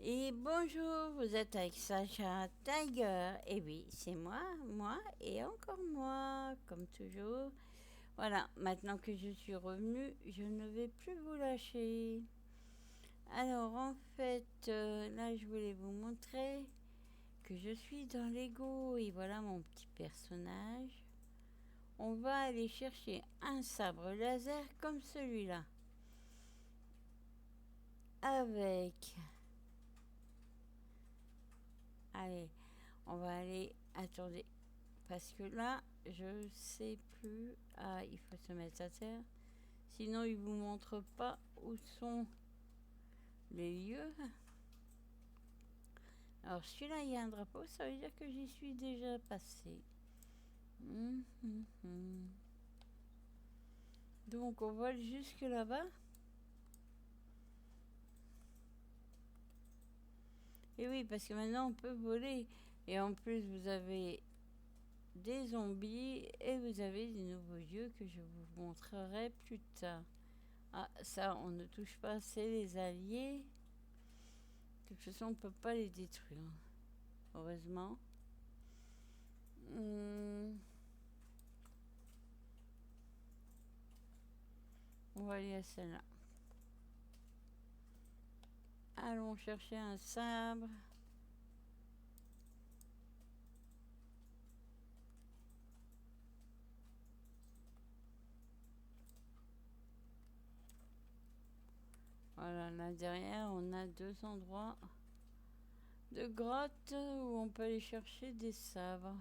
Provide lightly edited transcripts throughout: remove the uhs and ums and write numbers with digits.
Et bonjour, vous êtes avec Sacha Tiger. Et oui, c'est moi et encore moi, comme toujours. Voilà, maintenant que je suis revenue, je ne vais plus vous lâcher. Alors en fait, là je voulais vous montrer que je suis dans Lego et voilà mon petit personnage. On va aller chercher un sabre laser comme celui-là. Avec... Allez, on va aller... Attendez, parce que là, je sais plus. Ah, il faut se mettre à terre. Sinon, il vous montre pas où sont les lieux. Alors, celui-là, il y a un drapeau. Ça veut dire que j'y suis déjà passé. Donc, on vole jusque là-bas. Et oui, parce que maintenant, on peut voler. Et en plus, vous avez des zombies et vous avez des nouveaux lieux que je vous montrerai plus tard. Ah, ça, on ne touche pas. C'est les alliés. De toute façon, on ne peut pas les détruire. Heureusement. On va aller à celle-là. Allons chercher un sabre. Voilà, là derrière, on a deux endroits de grottes où on peut aller chercher des sabres.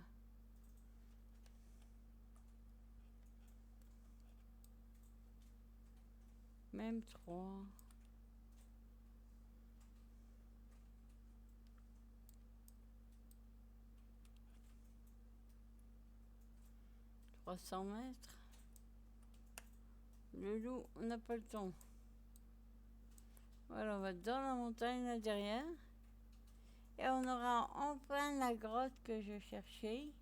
Même trois. $300. Le loup, on n'a pas le temps. Voilà, on va dans la montagne là derrière. Et on aura enfin la grotte que je cherchais.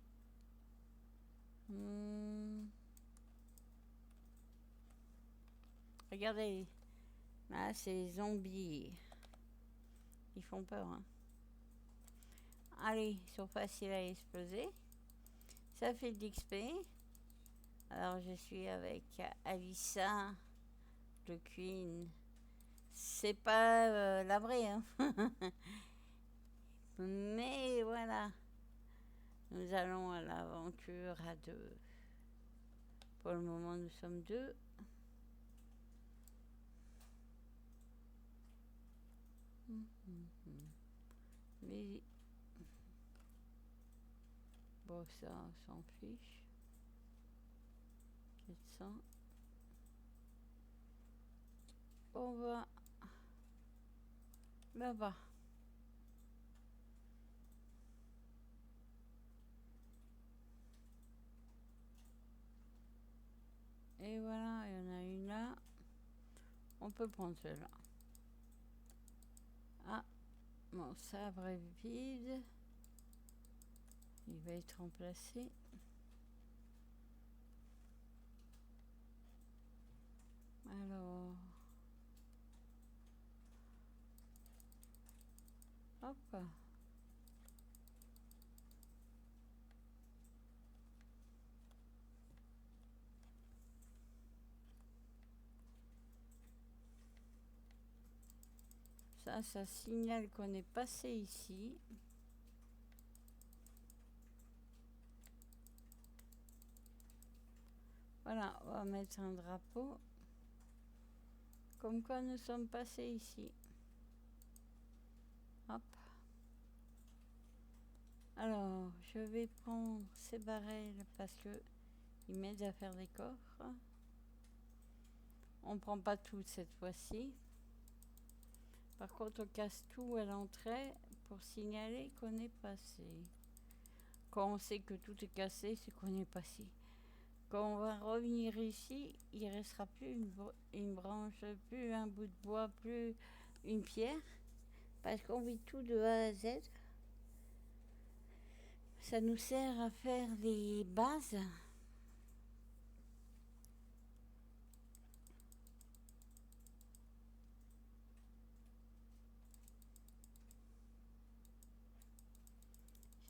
Regardez. Là, c'est les zombies. Ils font peur, hein. Allez, ils sont faciles à exploser. Ça fait de l'XP. Alors, je suis avec Alissa, le Queen. C'est pas la vraie, hein. Mais voilà. Nous allons à l'aventure à deux. Pour le moment, nous sommes deux. Mais bon, ça, on s'en fiche. 400. On va là-bas. Et voilà, il y en a une là. On peut prendre celle-là. Ah, mon sabre est vide. Il va être remplacé. Alors, hop. Ça signale qu'on est passé ici. Voilà, on va mettre un drapeau. Comme quoi nous sommes passés ici. Hop. Alors, je vais prendre ces barrels parce que ils m'aident à faire des coffres. On prend pas tout cette fois-ci. Par contre, on casse tout à l'entrée pour signaler qu'on est passé. Quand on sait que tout est cassé, c'est qu'on est passé. Quand on va revenir ici, il ne restera plus une branche, plus un bout de bois, plus une pierre. Parce qu'on vit tout de A à Z. Ça nous sert à faire les bases.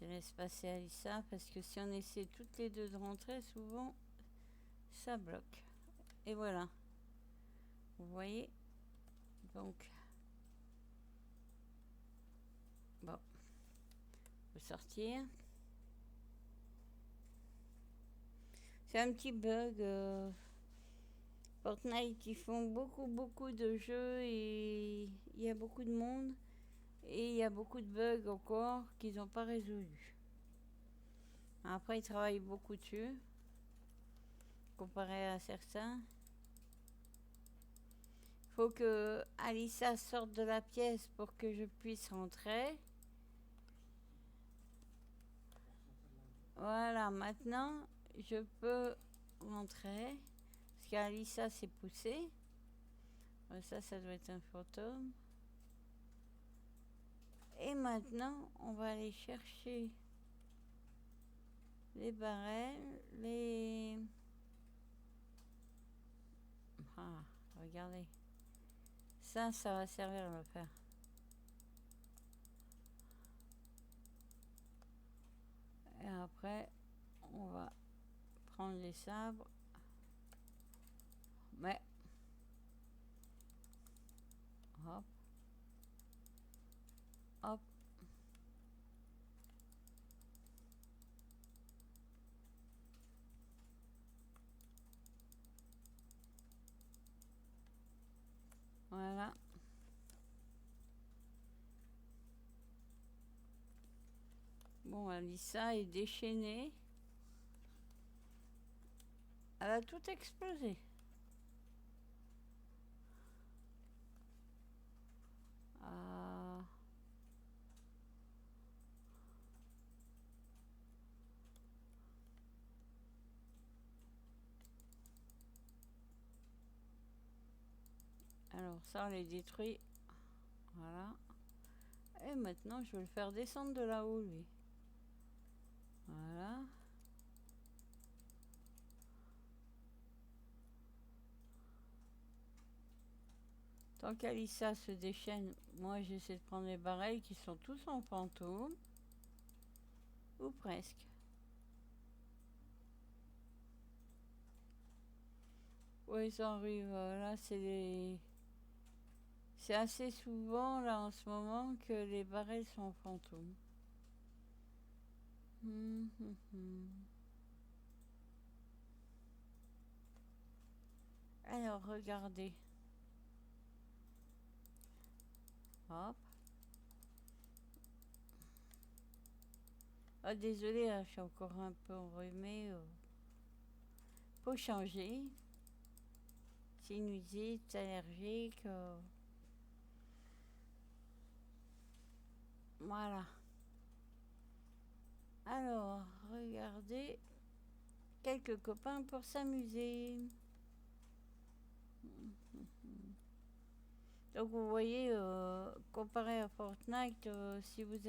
laisse passer Alissa parce que si on essaie toutes les deux de rentrer, souvent ça bloque. Et voilà. Vous voyez? Donc, bon, faut sortir. C'est un petit bug. Fortnite, ils font beaucoup de jeux et il y a beaucoup de monde et il y a beaucoup de bugs encore qu'ils n'ont pas résolus. Après, ils travaillent beaucoup dessus, comparé à certains. Faut que Alissa sorte de la pièce pour que je puisse rentrer. Voilà, maintenant, je peux rentrer. Parce qu'Alissa s'est poussée. Ça doit être un fantôme. Et maintenant, on va aller chercher les barrels, les... Ah, regardez. Ça va servir à le faire. Et après, on va prendre les sabres. Mais... Hop. Hop. Voilà. Bon, Alissa est déchaînée. Elle a tout explosé. Alors ça, on les détruit. Voilà. Et maintenant, je vais le faire descendre de là-haut, lui. Voilà. Tant qu'Alissa se déchaîne, moi j'essaie de prendre les barrels qui sont tous en fantôme. Ou presque. Oui, ils arrivent. Là, c'est assez souvent, là, en ce moment, que les barrels sont fantômes. Alors, regardez. Hop. Oh, désolé, je suis encore un peu enrhumée. Faut changer. Sinusite, allergique. Voilà. Alors, regardez. Quelques copains pour s'amuser. Donc vous voyez, comparé à Fortnite, si vous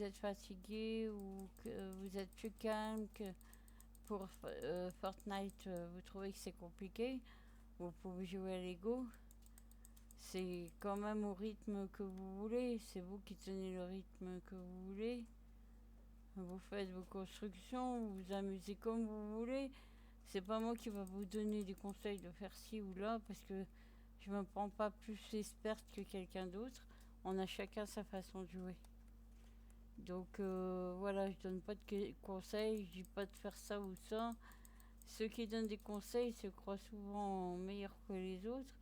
êtes fatigué ou que vous êtes plus calme que pour Fortnite, vous trouvez que c'est compliqué, vous pouvez jouer à Lego. C'est quand même au rythme que vous voulez, c'est vous qui tenez le rythme que vous voulez. Vous faites vos constructions, vous vous amusez comme vous voulez. C'est pas moi qui va vous donner des conseils de faire ci ou là parce que je me prends pas plus experte que quelqu'un d'autre. On a chacun sa façon de jouer. Donc voilà, je donne pas de conseils, je dis pas de faire ça ou ça. Ceux qui donnent des conseils se croient souvent meilleurs que les autres.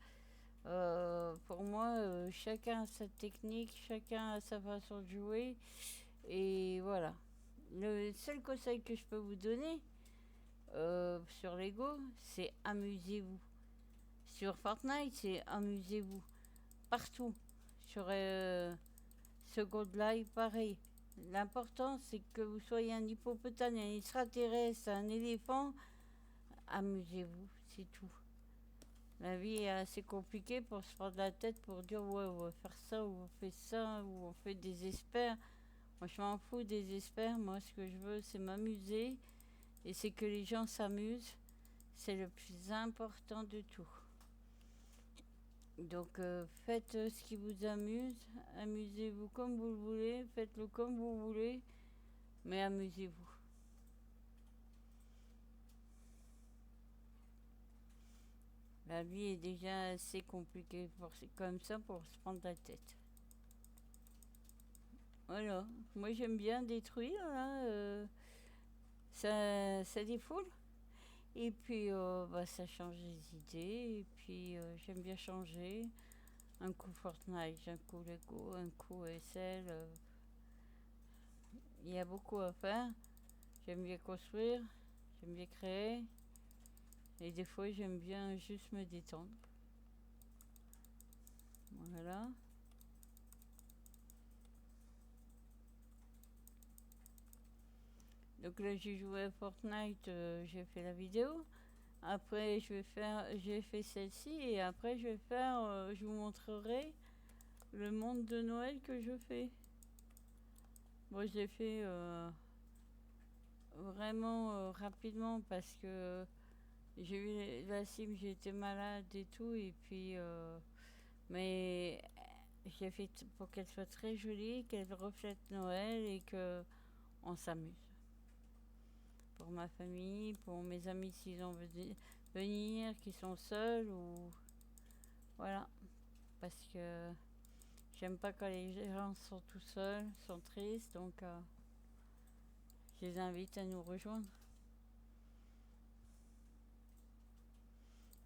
Pour moi, chacun a sa technique, chacun a sa façon de jouer. Et voilà. Le seul conseil que je peux vous donner sur Lego, c'est amusez-vous. Sur Fortnite, c'est amusez-vous. Partout. Sur Second Life, pareil. L'important, c'est que vous soyez un hippopotame, un extraterrestre, un éléphant. Amusez-vous, c'est tout. La vie est assez compliquée pour se prendre la tête pour dire ouais, on va faire ça, ou on fait ça, ou on fait des experts. Moi, je m'en fous des experts. Moi, ce que je veux, c'est m'amuser. Et c'est que les gens s'amusent. C'est le plus important de tout. Donc faites ce qui vous amuse, amusez-vous comme vous le voulez, faites-le comme vous voulez, mais amusez-vous. La vie est déjà assez compliquée comme ça pour se prendre la tête. Voilà, moi j'aime bien détruire, là, ça défoule. Et puis bah, ça change les idées, et puis j'aime bien changer. Un coup Fortnite, un coup Lego, un coup SL. Il y a beaucoup à faire. J'aime bien construire, j'aime bien créer. Et des fois, j'aime bien juste me détendre. Voilà. Donc là, j'ai joué à Fortnite, j'ai fait la vidéo. Après, j'ai fait celle-ci et après, je vous montrerai le monde de Noël que je fais. Moi, je l'ai fait vraiment rapidement parce que j'ai eu la cime, j'ai été malade et tout. Et puis, mais j'ai fait pour qu'elle soit très jolie, qu'elle reflète Noël et que on s'amuse. Pour ma famille, pour mes amis s'ils ont venir, qui sont seuls ou voilà. Parce que j'aime pas quand les gens sont tout seuls, sont tristes, donc je les invite à nous rejoindre.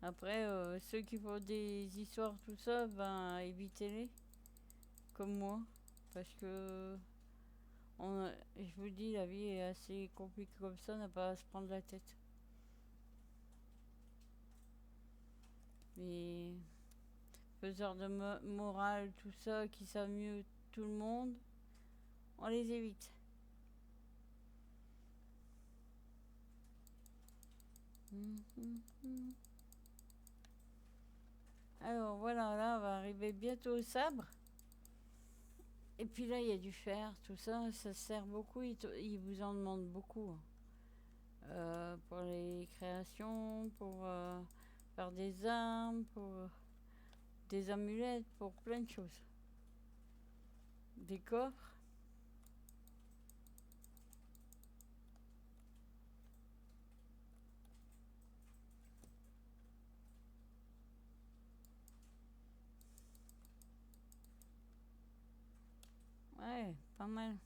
Après, ceux qui font des histoires, tout ça, ben évitez-les, comme moi. Parce que, je vous dis, la vie est assez compliquée comme ça, on n'a pas à se prendre la tête. Les faiseurs de morale, tout ça, qui savent mieux tout le monde, on les évite. Alors voilà, là on va arriver bientôt au sabre. Et puis là il y a du fer, tout ça, ça sert beaucoup, il vous en demande beaucoup. Pour les créations, pour faire des armes, pour des amulettes, pour plein de choses. Des coffres. Ouais, pas mal.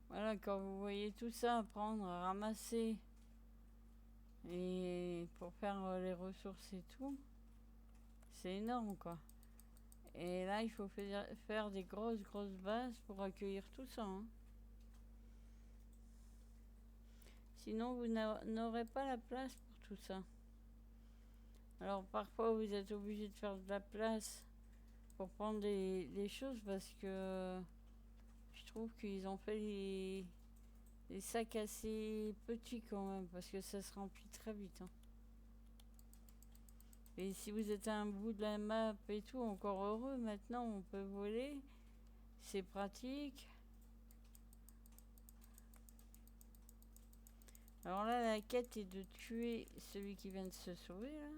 Voilà, quand vous voyez tout ça à prendre, à ramasser, et pour faire les ressources et tout, c'est énorme quoi. Et là, il faut faire des grosses bases pour accueillir tout ça, hein. Sinon, vous n'aurez pas la place pour tout ça. Alors parfois, vous êtes obligé de faire de la place pour prendre les choses parce que je trouve qu'ils ont fait les sacs assez petits quand même parce que ça se remplit très vite, hein. Et si vous êtes à un bout de la map et tout, encore heureux, maintenant on peut voler, c'est pratique. Alors là, la quête est de tuer celui qui vient de se sauver là.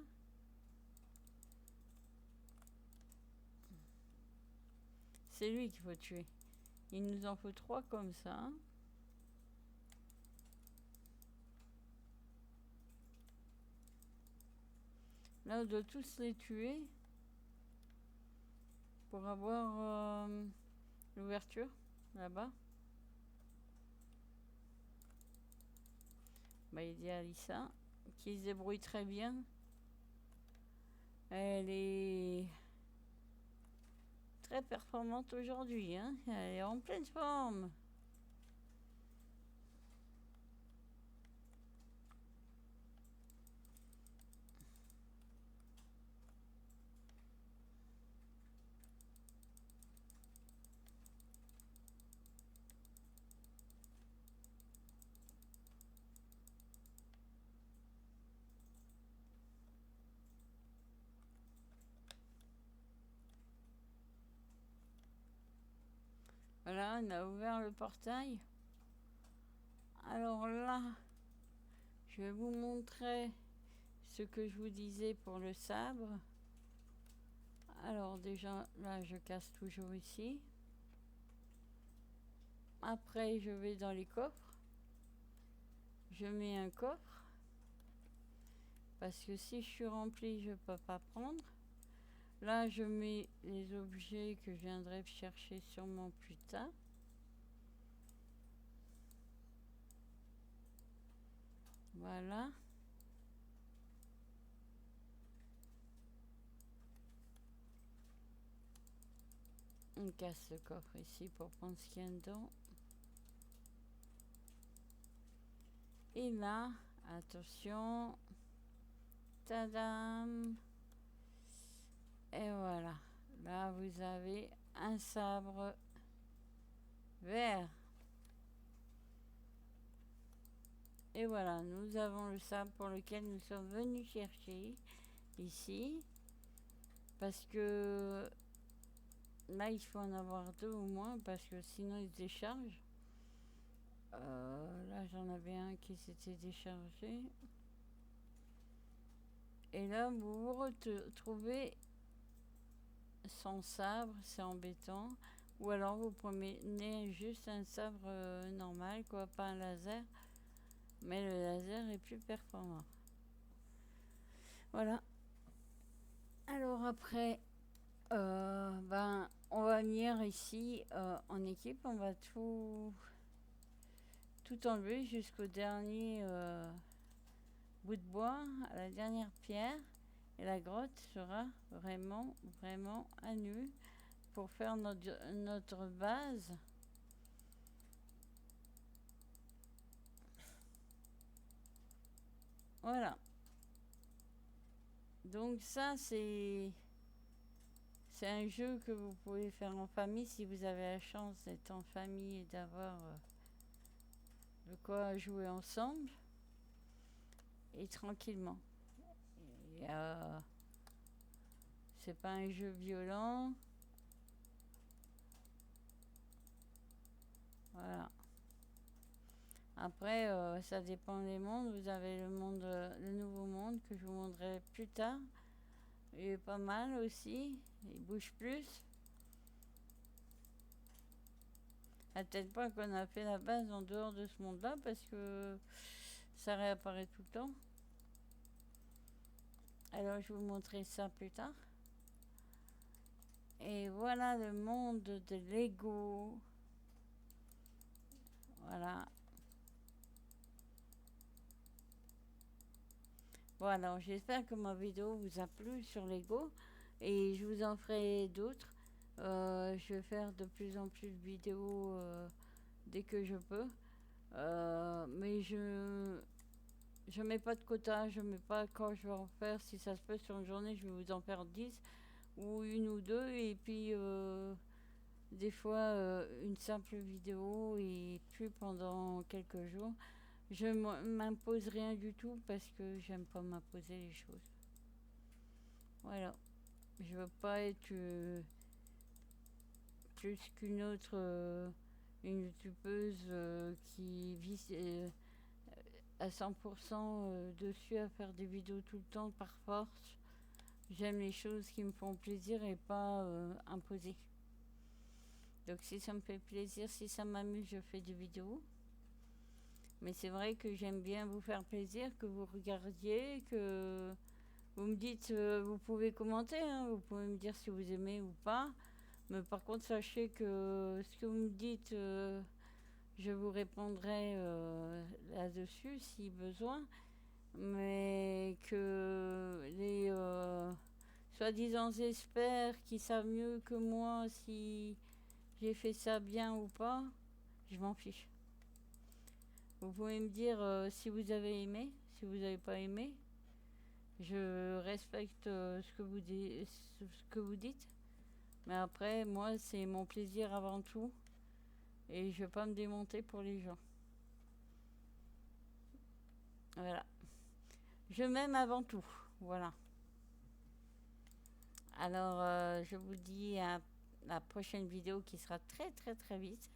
C'est lui qu'il faut tuer. Il nous en faut 3 comme ça. Là, on doit tous les tuer pour avoir l'ouverture là-bas. Bah, il y a Alissa qui se débrouille très bien. Elle est très performante aujourd'hui, hein. Elle est en pleine forme. Voilà, on a ouvert le portail. Alors là, je vais vous montrer ce que je vous disais pour le sabre. Alors déjà, là, je casse toujours ici. Après, je vais dans les coffres. Je mets un coffre. Parce que si je suis rempli, je ne peux pas prendre. Là, je mets les objets que je viendrai chercher sûrement plus tard. Voilà. On casse le coffre ici pour prendre ce qu'il y a dedans. Et là, attention. Tadam. Et voilà. Là, vous avez un sabre vert. Et voilà, nous avons le sabre pour lequel nous sommes venus chercher ici. Parce que là, il faut en avoir 2 au moins, parce que sinon ils se déchargent. Là, j'en avais un qui s'était déchargé. Et là, vous vous retrouvez sans sabre, c'est embêtant. Ou alors vous prenez juste un sabre normal, quoi, pas un laser. Mais le laser est plus performant. Voilà. Alors après, on va venir ici en équipe, on va tout enlever jusqu'au dernier bout de bois, à la dernière pierre. Et la grotte sera vraiment à nu pour faire notre base. Voilà. Donc ça, c'est un jeu que vous pouvez faire en famille si vous avez la chance d'être en famille et d'avoir de quoi jouer ensemble. Et tranquillement. Et, c'est pas un jeu violent. Voilà. Après, ça dépend des mondes. Vous avez le nouveau monde que je vous montrerai plus tard. Il est pas mal aussi. Il bouge plus. Peut-être pas qu'on a fait la base en dehors de ce monde-là parce que ça réapparaît tout le temps. Alors je vais vous montrer ça plus tard. Et voilà le monde de Lego. Voilà. Bon alors j'espère que ma vidéo vous a plu sur Lego. Et je vous en ferai d'autres. Je vais faire de plus en plus de vidéos dès que je peux. Mais je mets pas de quota, je mets pas quand je vais en faire. Si ça se peut sur une journée, je vais vous en faire 10 ou une ou deux. Et puis des fois une simple vidéo et plus pendant quelques jours. Je m'impose rien du tout parce que j'aime pas m'imposer les choses. Voilà. Je veux pas être plus qu'une autre une youtubeuse qui vit à 100% dessus à faire des vidéos tout le temps par force. J'aime les choses qui me font plaisir et pas imposer. Donc si ça me fait plaisir, si ça m'amuse, je fais des vidéos. Mais c'est vrai que j'aime bien vous faire plaisir, que vous regardiez, que vous me dites, vous pouvez commenter, hein, vous pouvez me dire si vous aimez ou pas. Mais par contre, sachez que ce que vous me dites, je vous répondrai là-dessus si besoin. Mais que les soi-disant experts qui savent mieux que moi si j'ai fait ça bien ou pas, je m'en fiche. Vous pouvez me dire si vous avez aimé, si vous n'avez pas aimé. Je respecte ce que vous dites. Mais après, moi, c'est mon plaisir avant tout. Et je ne vais pas me démonter pour les gens. Voilà. Je m'aime avant tout. Voilà. Alors, je vous dis à la prochaine vidéo qui sera très vite.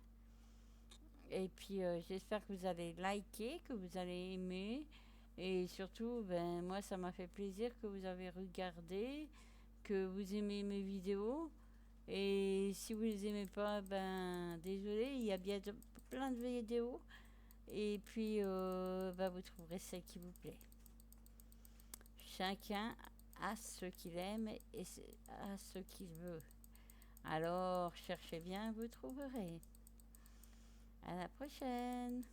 Et puis, j'espère que vous allez liker, que vous allez aimer. Et surtout, ben, moi, ça m'a fait plaisir que vous avez regardé, que vous aimez mes vidéos. Et si vous les aimez pas, ben, désolé, il y a bien plein de vidéos. Et puis, ben, vous trouverez celle qui vous plaît. Chacun a ce qu'il aime et a ce qu'il veut. Alors, cherchez bien, vous trouverez. À la prochaine.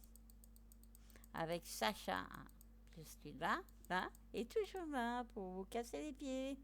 Avec Sacha. Je suis là, là et toujours là pour vous casser les pieds.